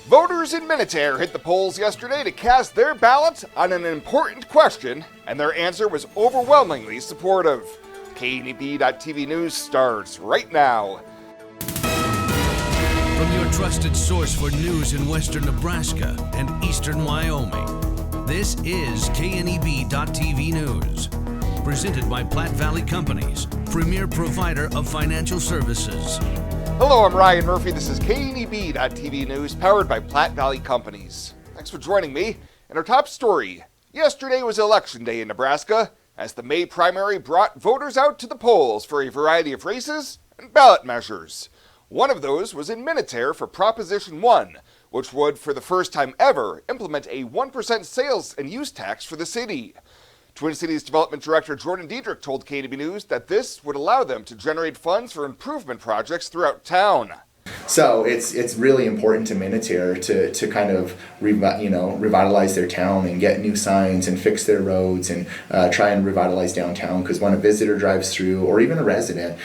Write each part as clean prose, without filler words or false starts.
Voters in Minutair hit the polls yesterday to cast their ballot on an important question, and their answer was overwhelmingly supportive. KNEB.TV News starts right now. From your trusted source for news in western Nebraska and eastern Wyoming, this is KNEB.TV News. Presented by Platte Valley Companies, premier provider of financial services. Hello, I'm Ryan Murphy. This is KNEB.TV News, powered by Platte Valley Companies. Thanks for joining me. And our top story, yesterday was Election Day in Nebraska, as the May primary brought voters out to the polls for a variety of races and ballot measures. One of those was in Minutair for Proposition 1, which would, for the first time ever, implement a 1% sales and use tax for the city. Twin Cities Development Director Jordan Diedrich told KNEB News that this would allow them to generate funds for improvement projects throughout town. So it's really important to Minutair to kind of revitalize their town and get new signs and fix their roads and try and revitalize downtown, because when a visitor drives through, or even a resident,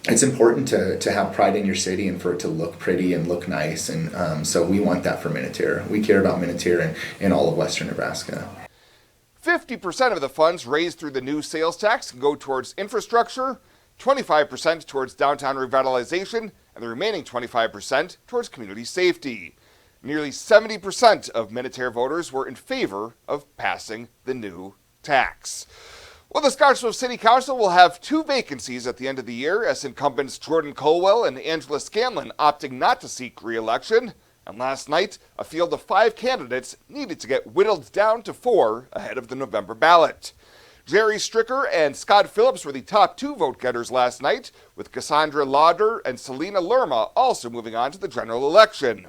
it's important to have pride in your city and for it to look pretty and look nice, and so we want that for Minutair. We care about Minutair and all of western Nebraska. 50% of the funds raised through the new sales tax can go towards infrastructure, 25% towards downtown revitalization, and the remaining 25% towards community safety. Nearly 70% of Minutair voters were in favor of passing the new tax. Well, the Scottsville City Council will have two vacancies at the end of the year, as incumbents Jordan Colwell and Angela Scanlon opting not to seek re-election. And last night, a field of 5 candidates needed to get whittled down to 4 ahead of the November ballot. Jerry Stricker and Scott Phillips were the top 2 vote-getters last night, with Cassandra Lauder and Selena Lerma also moving on to the general election.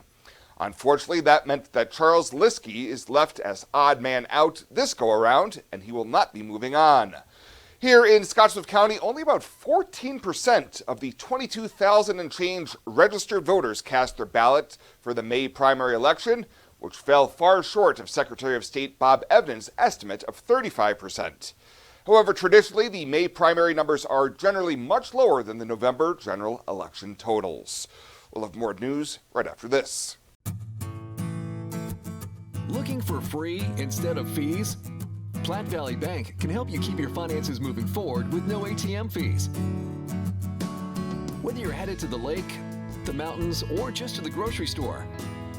Unfortunately, that meant that Charles Liskey is left as odd man out this go-around, and he will not be moving on. Here in Scottsbluff County, only about 14% of the 22,000 and change registered voters cast their ballot for the May primary election, which fell far short of Secretary of State Bob Evans' estimate of 35%. However, traditionally, the May primary numbers are generally much lower than the November general election totals. We'll have more news right after this. Looking for free instead of fees? Platte Valley Bank can help you keep your finances moving forward with no ATM fees. Whether you're headed to the lake, the mountains, or just to the grocery store,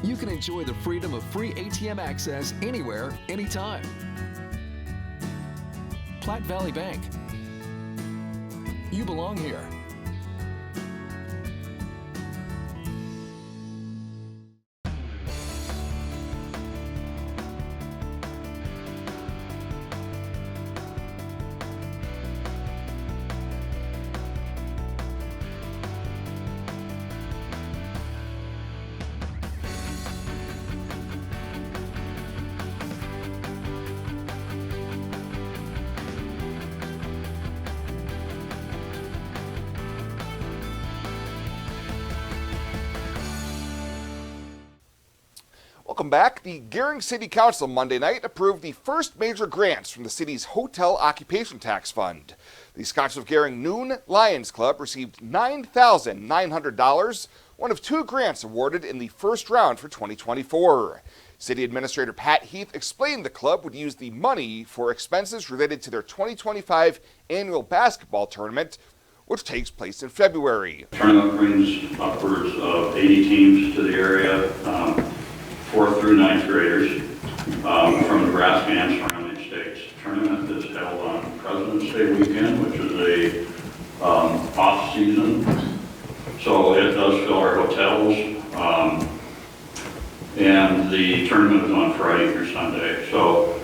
you can enjoy the freedom of free ATM access anywhere, anytime. Platte Valley Bank. You belong here. Welcome back. The Gering City Council Monday night approved the first major grants from the city's Hotel Occupation Tax Fund. The Scottsbluff Gering Noon Lions Club received $9,900, one of 2 grants awarded in the first round for 2024. City Administrator Pat Heath explained the club would use the money for expenses related to their 2025 annual basketball tournament, which takes place in February. The tournament brings upwards of 80 teams to the area. 4th through 9th graders from Nebraska and surrounding states. The tournament is held on President's Day weekend, which is a off season, so it does fill our hotels. And the tournament is on Friday through Sunday, so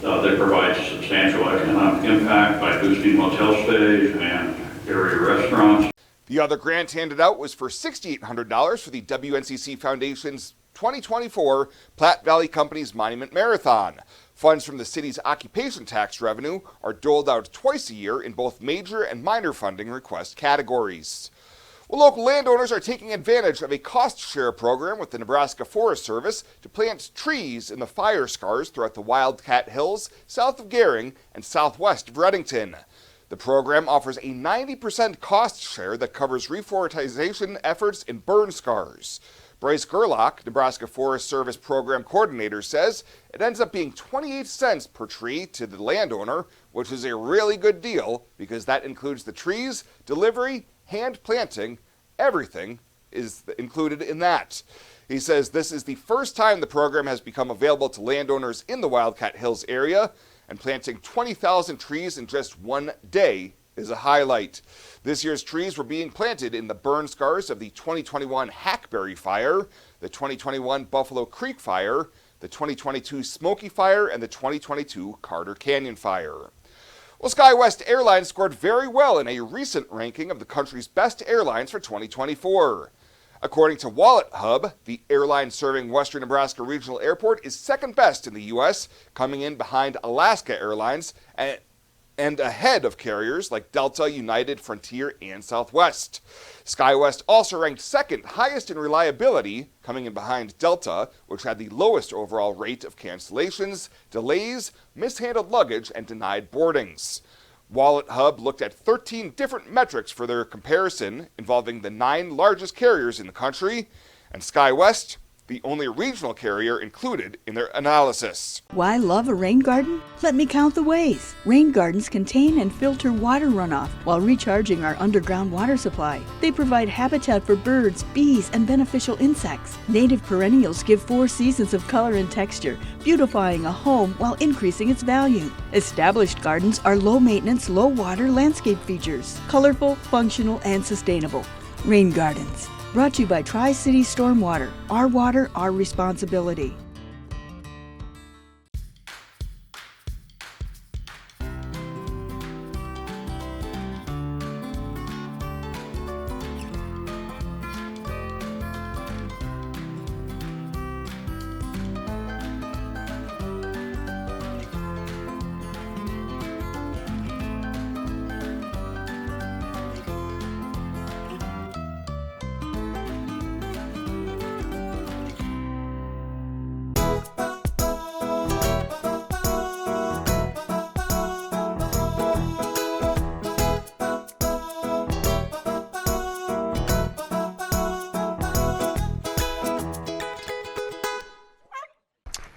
they provide substantial economic impact by boosting motel stays and area restaurants. The other grant handed out was for $6,800 for the WNCC Foundation's 2024 Platte Valley Companies Monument Marathon. Funds from the city's occupation tax revenue are doled out twice a year in both major and minor funding request categories. Well, local landowners are taking advantage of a cost share program with the Nebraska Forest Service to plant trees in the fire scars throughout the Wildcat Hills, south of Gering and southwest of Redington. The program offers a 90% cost share that covers reforestation efforts in burn scars. Bryce Gerlach, Nebraska Forest Service Program Coordinator, says it ends up being 28 cents per tree to the landowner, which is a really good deal because that includes the trees, delivery, hand planting, everything is included in that. He says this is the first time the program has become available to landowners in the Wildcat Hills area, and planting 20,000 trees in just one day is a highlight. This year's trees were being planted in the burn scars of the 2021 Hackberry Fire, the 2021 Buffalo Creek Fire, the 2022 Smoky Fire, and the 2022 Carter Canyon Fire. Well, SkyWest Airlines scored very well in a recent ranking of the country's best airlines for 2024. According to Wallet Hub, the airline serving Western Nebraska Regional Airport is second best in the U.S., coming in behind Alaska Airlines and ahead of carriers like Delta, United, Frontier, and Southwest. SkyWest also ranked second highest in reliability, coming in behind Delta, which had the lowest overall rate of cancellations, delays, mishandled luggage, and denied boardings. Wallet Hub looked at 13 different metrics for their comparison, involving the 9 largest carriers in the country, and SkyWest, the only regional carrier included in their analysis. Why love a rain garden? Let me count the ways. Rain gardens contain and filter water runoff while recharging our underground water supply. They provide habitat for birds, bees, and beneficial insects. Native perennials give 4 seasons of color and texture, beautifying a home while increasing its value. Established gardens are low-maintenance, low-water landscape features, colorful, functional, and sustainable. Rain gardens. Brought to you by Tri-City Stormwater. Our water, our responsibility.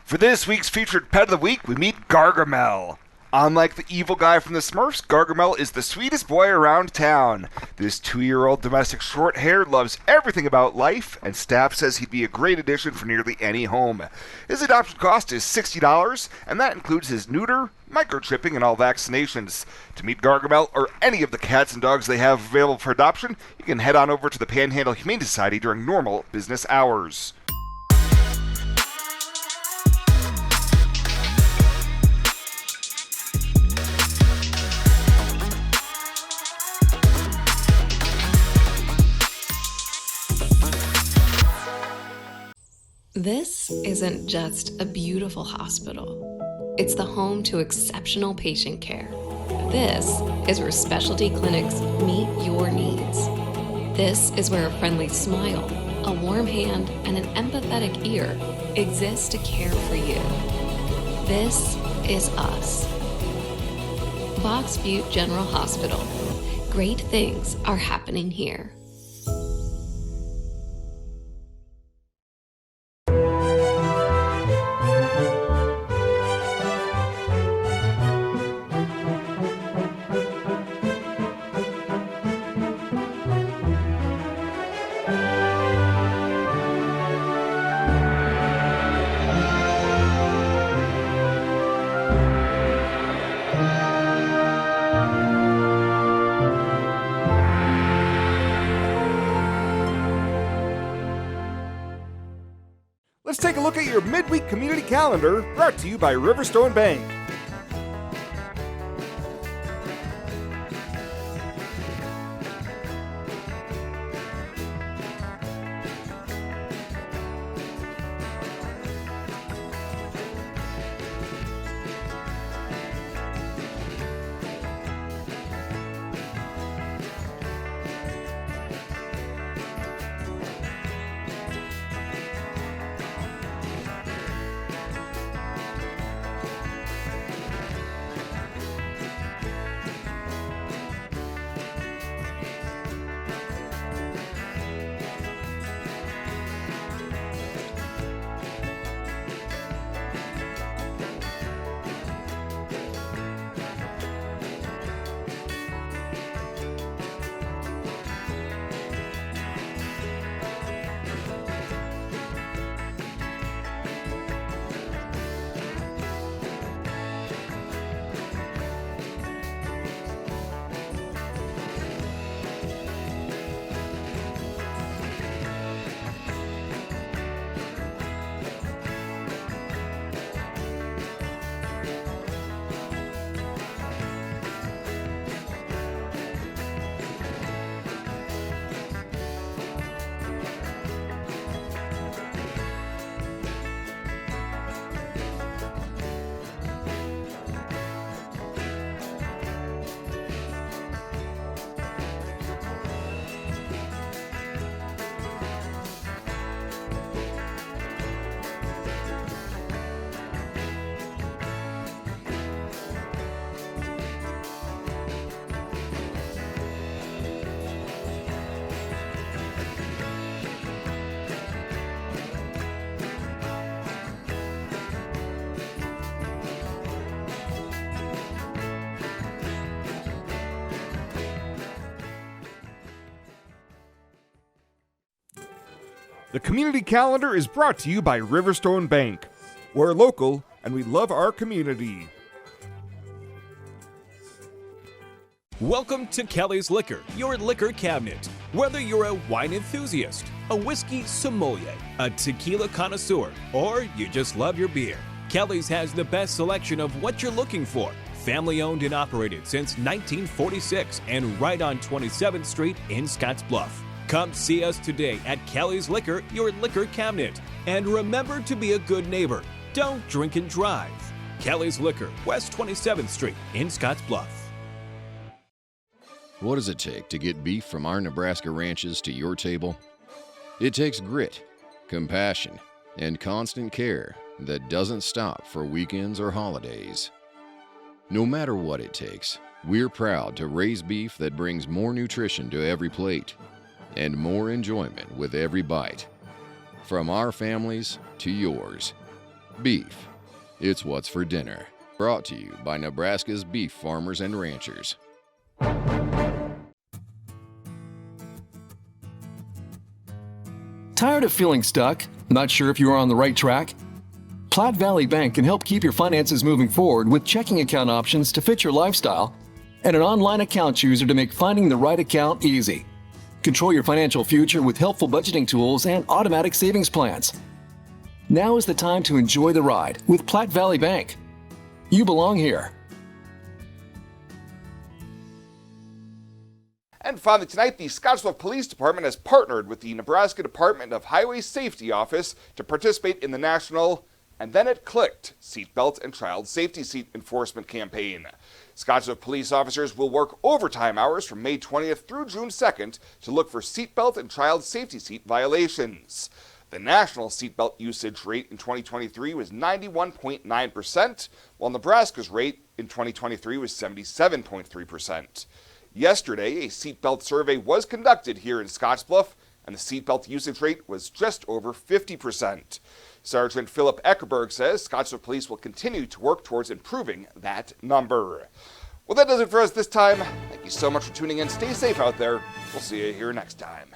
For this week's featured pet of the week, we meet Gargamel. Unlike the evil guy from the Smurfs, Gargamel is the sweetest boy around town. This 2-year-old domestic short hair loves everything about life, and staff says he'd be a great addition for nearly any home. His adoption cost is $60, and that includes his neuter, microchipping, and all vaccinations. To meet Gargamel or any of the cats and dogs they have available for adoption, you can head on over to the Panhandle Humane Society during normal business hours. This isn't just a beautiful hospital. It's the home to exceptional patient care. This is where specialty clinics meet your needs. This is where a friendly smile, a warm hand, and an empathetic ear exist to care for you. This is us. Box Butte General Hospital. Great things are happening here. Let's take a look at your midweek community calendar, brought to you by Riverstone Bank. The community calendar is brought to you by Riverstone Bank. We're local and we love our community. Welcome to Kelly's Liquor, your liquor cabinet. Whether you're a wine enthusiast, a whiskey sommelier, a tequila connoisseur, or you just love your beer, Kelly's has the best selection of what you're looking for. Family owned and operated since 1946 and right on 27th Street in Scottsbluff. Come see us today at Kelly's Liquor, your liquor cabinet. And remember to be a good neighbor. Don't drink and drive. Kelly's Liquor, West 27th Street in Scottsbluff. What does it take to get beef from our Nebraska ranches to your table? It takes grit, compassion, and constant care that doesn't stop for weekends or holidays. No matter what it takes, we're proud to raise beef that brings more nutrition to every plate and more enjoyment with every bite. From our families to yours, beef, it's what's for dinner. Brought to you by Nebraska's beef farmers and ranchers. Tired of feeling stuck? Not sure if you are on the right track? Platte Valley Bank can help keep your finances moving forward with checking account options to fit your lifestyle and an online account chooser to make finding the right account easy. Control your financial future with helpful budgeting tools and automatic savings plans. Now is the time to enjoy the ride with Platte Valley Bank. You belong here. And finally tonight, the Scottsbluff Police Department has partnered with the Nebraska Department of Highway Safety Office to participate in the national "And Then It Clicked" seatbelt and child safety seat enforcement campaign. Scottsbluff police officers will work overtime hours from May 20th through June 2nd to look for seatbelt and child safety seat violations. The national seatbelt usage rate in 2023 was 91.9%, while Nebraska's rate in 2023 was 77.3%. Yesterday, a seatbelt survey was conducted here in Scottsbluff, and the seatbelt usage rate was just over 50%. Sergeant Philip Eckerberg says Scottsbluff Police will continue to work towards improving that number. Well, that does it for us this time. Thank you so much for tuning in. Stay safe out there. We'll see you here next time.